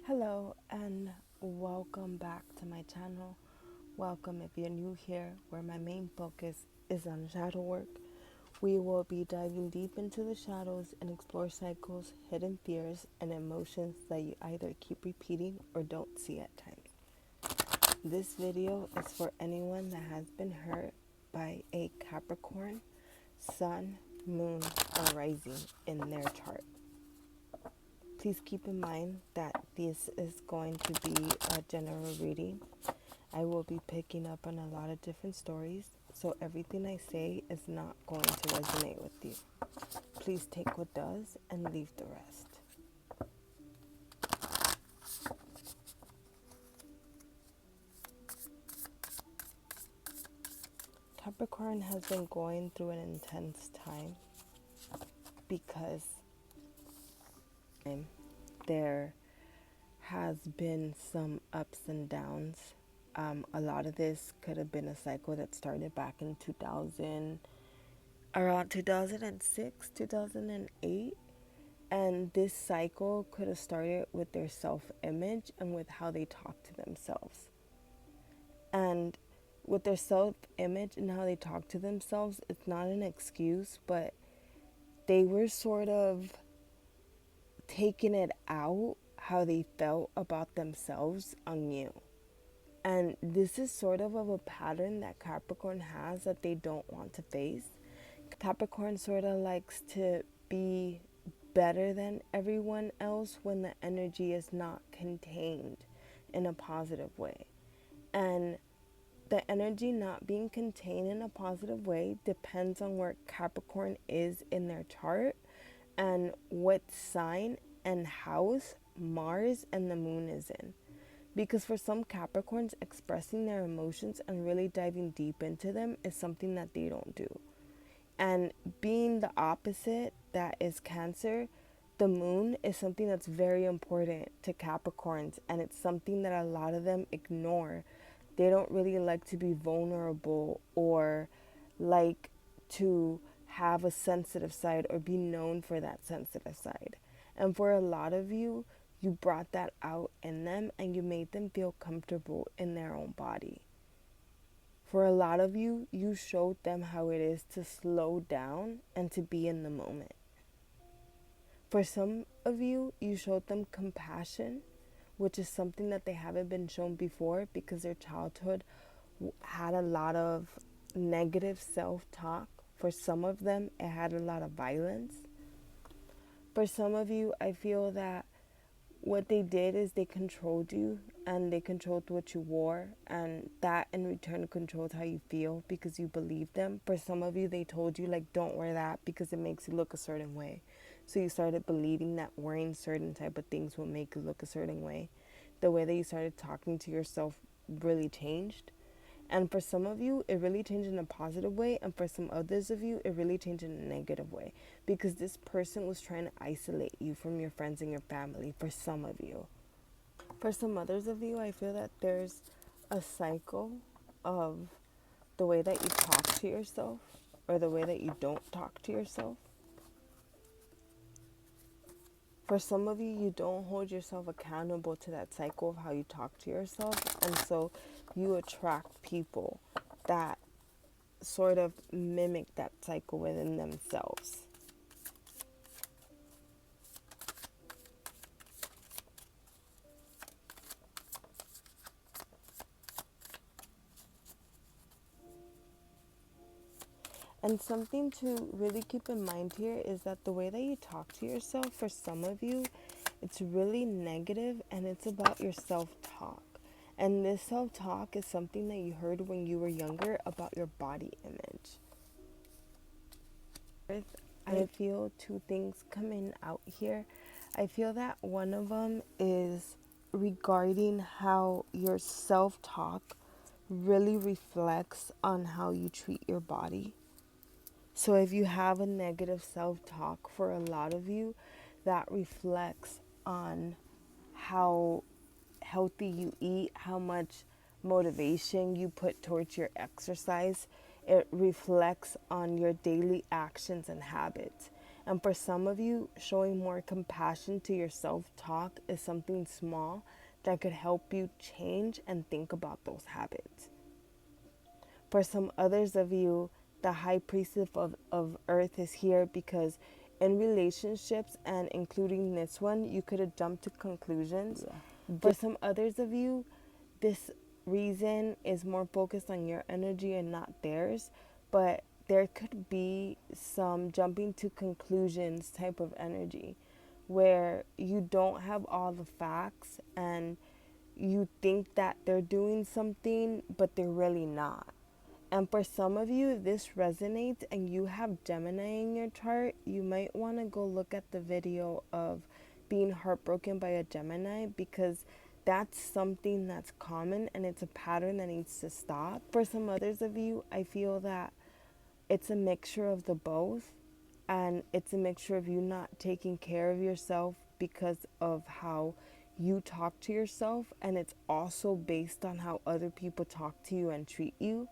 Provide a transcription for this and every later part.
Hello and welcome back to my channel. Welcome if you're new here, where my main focus is on shadow work. We will be diving deep into the shadows and explore cycles, hidden fears, and emotions that you either keep repeating or don't see at times. This video is for anyone that has been hurt by a Capricorn, Sun, Moon, or Rising in their chart. Please keep in mind that this is going to be a general reading. I will be picking up on a lot of different stories, so everything I say is not going to resonate with you. Please take what does and leave the rest. Capricorn has been going through an intense time because there has been some ups and downs. A lot of this could have been a cycle that started back in around 2006, 2008. And this cycle could have started with their self-image and with how they talk to themselves. And with their self-image and how they talk to themselves, it's not an excuse, but they were sort of taking it out how they felt about themselves on you. And this is sort of a pattern that Capricorn has that they don't want to face. Capricorn sort of likes to be better than everyone else when the energy is not contained in a positive way. And the energy not being contained in a positive way depends on where Capricorn is in their chart and what sign and house Mars and the moon is in. Because for some Capricorns, expressing their emotions and really diving deep into them is something that they don't do. And being the opposite, that is Cancer, the moon is something that's very important to Capricorns, and it's something that a lot of them ignore. They don't really like to be vulnerable or like to have a sensitive side or be known for that sensitive side. And for a lot of you, you brought that out in them and you made them feel comfortable in their own body. For a lot of you, you showed them how it is to slow down and to be in the moment. For some of you, you showed them compassion, which is something that they haven't been shown before because their childhood had a lot of negative self-talk. For some of them, it had a lot of violence. For some of you, I feel that what they did is they controlled you and they controlled what you wore, and that in return controlled how you feel because you believed them. For some of you, they told you like, don't wear that because it makes you look a certain way. So you started believing that wearing certain type of things will make you look a certain way. The way that you started talking to yourself really changed. And for some of you, it really changed in a positive way. And for some others of you, it really changed in a negative way. Because this person was trying to isolate you from your friends and your family, for some of you. For some others of you, I feel that there's a cycle of the way that you talk to yourself or the way that you don't talk to yourself. For some of you, you don't hold yourself accountable to that cycle of how you talk to yourself. And so you attract people that sort of mimic that cycle within themselves. And something to really keep in mind here is that the way that you talk to yourself, for some of you, it's really negative and it's about your self-talk. And this self-talk is something that you heard when you were younger about your body image. I feel two things coming out here. I feel that one of them is regarding how your self-talk really reflects on how you treat your body. So if you have a negative self-talk, for a lot of you, that reflects on how healthy you eat, how much motivation you put towards your exercise. It reflects on your daily actions and habits. And for some of you, showing more compassion to your self-talk is something small that could help you change and think about those habits. For some others of you, the high priestess of earth is here because in relationships and including this one, you could have jumped to conclusions. For some others of you, this reason is more focused on your energy and not theirs, but there could be some jumping to conclusions type of energy where you don't have all the facts and you think that they're doing something, but they're really not. And for some of you, this resonates and you have Gemini in your chart, you might want to go look at the video of being heartbroken by a Gemini, because that's something that's common and it's a pattern that needs to stop. For some others of you, I feel that it's a mixture of the both, and it's a mixture of you not taking care of yourself because of how you talk to yourself, and it's also based on how other people talk to you and treat you.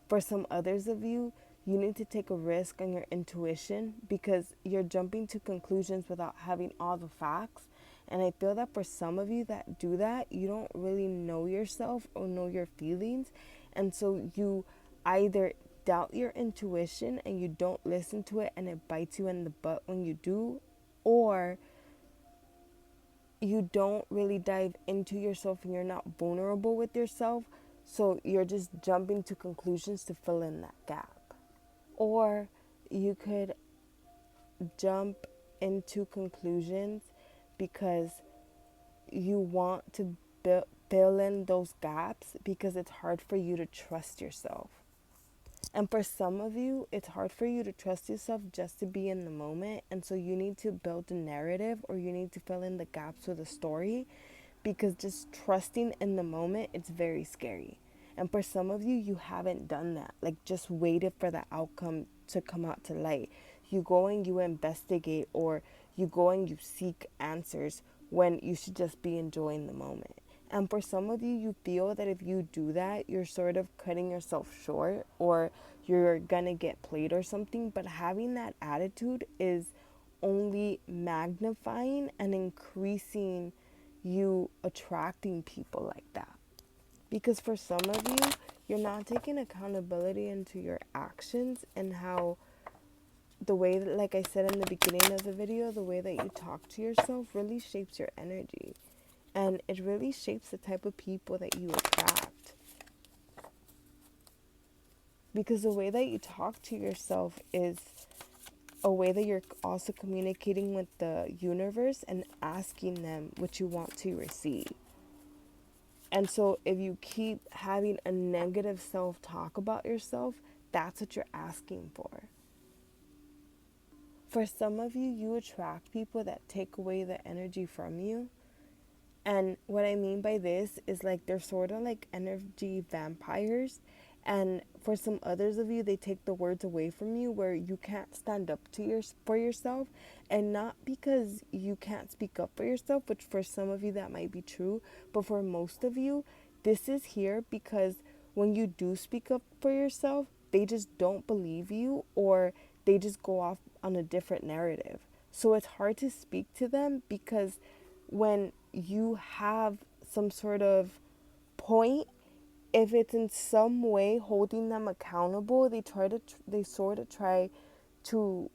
For some others of you, you need to take a risk on your intuition because you're jumping to conclusions without having all the facts. And I feel that for some of you that do that, you don't really know yourself or know your feelings. And so you either doubt your intuition and you don't listen to it and it bites you in the butt when you do, or you don't really dive into yourself and you're not vulnerable with yourself. So you're just jumping to conclusions to fill in that gap. Or you could jump into conclusions because you want to fill in those gaps because it's hard for you to trust yourself. And for some of you, it's hard for you to trust yourself just to be in the moment. And so you need to build a narrative, or you need to fill in the gaps with a story, because just trusting in the moment, it's very scary. And for some of you, you haven't done that. Like, just waited for the outcome to come out to light. You go and you investigate, or you go and you seek answers when you should just be enjoying the moment. And for some of you, you feel that if you do that, you're sort of cutting yourself short, or you're gonna get played or something. But having that attitude is only magnifying and increasing you attracting people like that. Because for some of you, you're not taking accountability into your actions, and how the way that, like I said in the beginning of the video, the way that you talk to yourself really shapes your energy. And it really shapes the type of people that you attract. Because the way that you talk to yourself is a way that you're also communicating with the universe and asking them what you want to receive. And so if you keep having a negative self-talk about yourself, that's what you're asking for. For some of you, you attract people that take away the energy from you. And what I mean by this is, like, they're sort of like energy vampires. And for some others of you, they take the words away from you, where you can't stand up to for yourself. And not because you can't speak up for yourself, which for some of you that might be true, but for most of you, this is here because when you do speak up for yourself, they just don't believe you, or they just go off on a different narrative. So it's hard to speak to them, because when you have some sort of point, if it's in some way holding them accountable, they sort of try to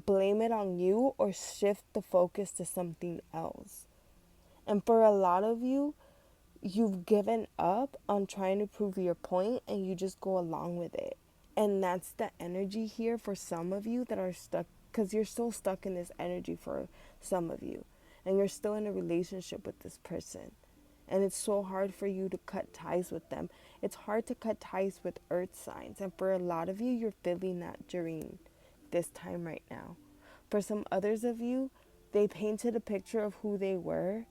blame it on you or shift the focus to something else. And for a lot of you, you've given up on trying to prove your point and you just go along with it. And that's the energy here for some of you that are stuck, because you're still stuck in this energy for some of you. And you're still in a relationship with this person. And it's so hard for you to cut ties with them. It's hard to cut ties with earth signs. And for a lot of you, you're feeling that during this time right now. For some others of you, they painted a picture of who they were,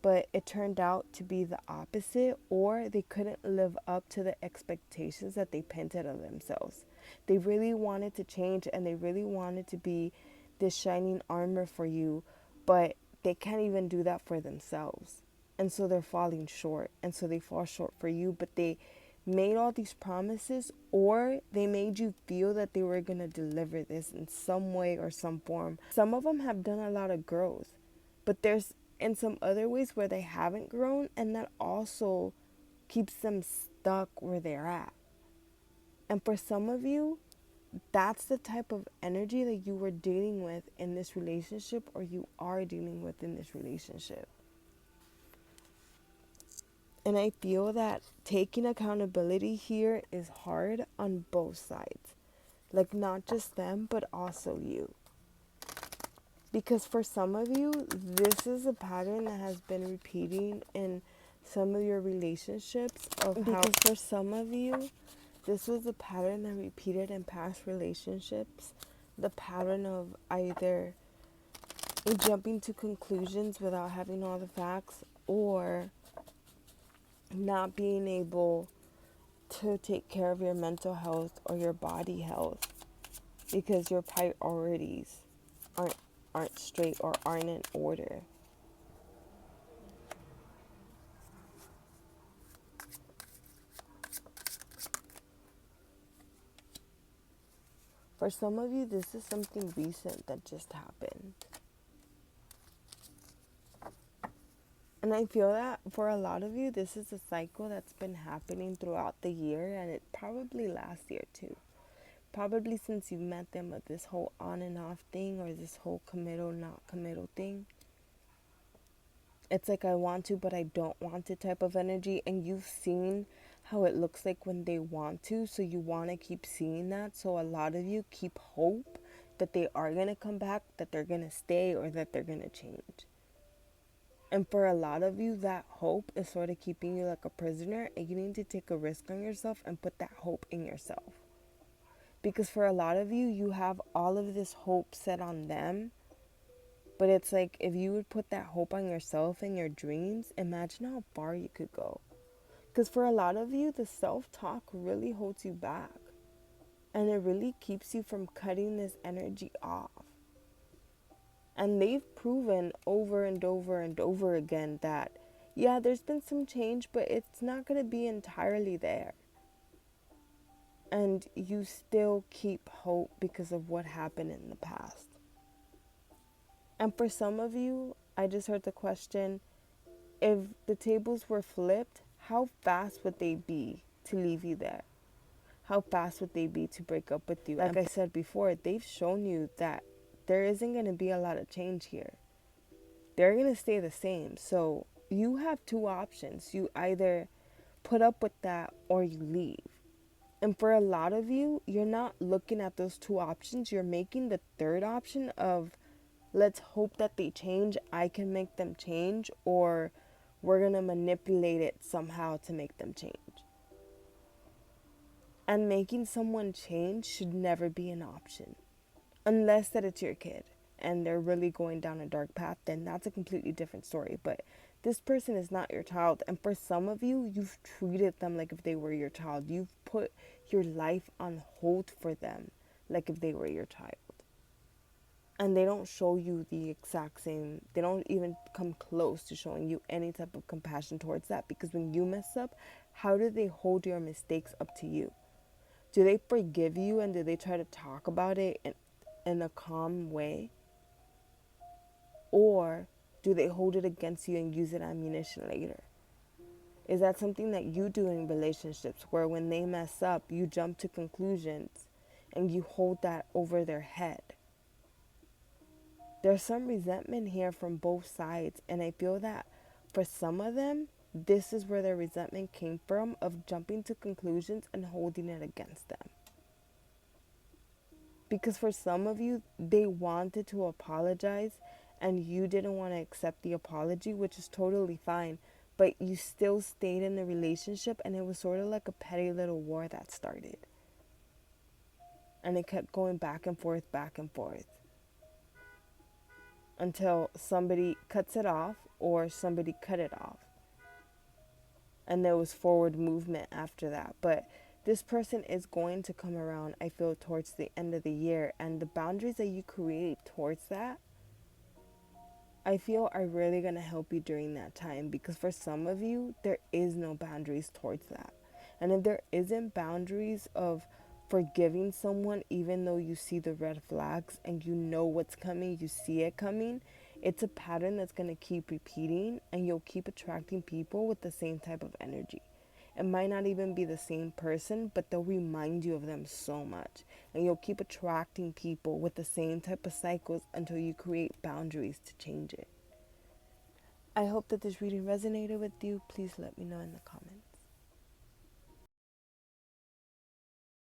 but it turned out to be the opposite, or they couldn't live up to the expectations that they painted of themselves. They really wanted to change, and they really wanted to be this shining armor for you, but they can't even do that for themselves. And so they're falling short, and so they fall short for you, but they made all these promises, or they made you feel that they were going to deliver this in some way or some form. Some of them have done a lot of growth, but there's in some other ways where they haven't grown, and that also keeps them stuck where they're at. And for some of you, that's the type of energy that you were dealing with in this relationship, or you are dealing with in this relationship. And I feel that taking accountability here is hard on both sides. Like, not just them, but also you. Because for some of you, this is a pattern that has been repeating in some of your relationships. Because for some of you, this was a pattern that repeated in past relationships. The pattern of either jumping to conclusions without having all the facts, or not being able to take care of your mental health or your body health because your priorities aren't straight or aren't in order. For some of you, this is something recent that just happened. And I feel that for a lot of you, this is a cycle that's been happening throughout the year, and it probably last year too. Probably since you met them, of this whole on and off thing, or this whole committal, not committal thing. It's like, I want to, but I don't want to type of energy. And you've seen how it looks like when they want to. So you want to keep seeing that. So a lot of you keep hope that they are going to come back, that they're going to stay, or that they're going to change. And for a lot of you, that hope is sort of keeping you like a prisoner. And you need to take a risk on yourself and put that hope in yourself. Because for a lot of you, you have all of this hope set on them. But it's like, if you would put that hope on yourself and your dreams, imagine how far you could go. Because for a lot of you, the self-talk really holds you back. And it really keeps you from cutting this energy off. And they've proven over and over and over again that, yeah, there's been some change, but it's not going to be entirely there. And you still keep hope because of what happened in the past. And for some of you, I just heard the question, if the tables were flipped, how fast would they be to leave you there? How fast would they be to break up with you? Like I said before, they've shown you that there isn't going to be a lot of change here. They're going to stay the same. So you have two options. You either put up with that or you leave. And for a lot of you, you're not looking at those two options. You're making the third option of, let's hope that they change. I can make them change, or we're going to manipulate it somehow to make them change. And making someone change should never be an option. Unless that it's your kid and they're really going down a dark path, then that's a completely different story. But this person is not your child. And for some of you, you've treated them like if they were your child. You've put your life on hold for them like if they were your child. And they don't show you the exact same, they don't even come close to showing you any type of compassion towards that. Because when you mess up, how do they hold your mistakes up to you? Do they forgive you, and do they try to talk about it in a calm way? Or do they hold it against you and use it as ammunition later? Is that something that you do in relationships, where when they mess up, you jump to conclusions and you hold that over their head? There's some resentment here from both sides, and I feel that for some of them, this is where their resentment came from, of jumping to conclusions and holding it against them. Because for some of you, they wanted to apologize and you didn't want to accept the apology, which is totally fine. But you still stayed in the relationship, and it was sort of like a petty little war that started. And it kept going back and forth, until somebody cuts it off or somebody cut it off. And there was forward movement after that. But this person is going to come around, I feel, towards the end of the year. And the boundaries that you create towards that, I feel, are really going to help you during that time. Because for some of you, there is no boundaries towards that. And if there isn't boundaries of forgiving someone, even though you see the red flags and you know what's coming, you see it coming, it's a pattern that's going to keep repeating, and you'll keep attracting people with the same type of energy. It might not even be the same person, but they'll remind you of them so much. And you'll keep attracting people with the same type of cycles until you create boundaries to change it. I hope that this reading resonated with you. Please let me know in the comments.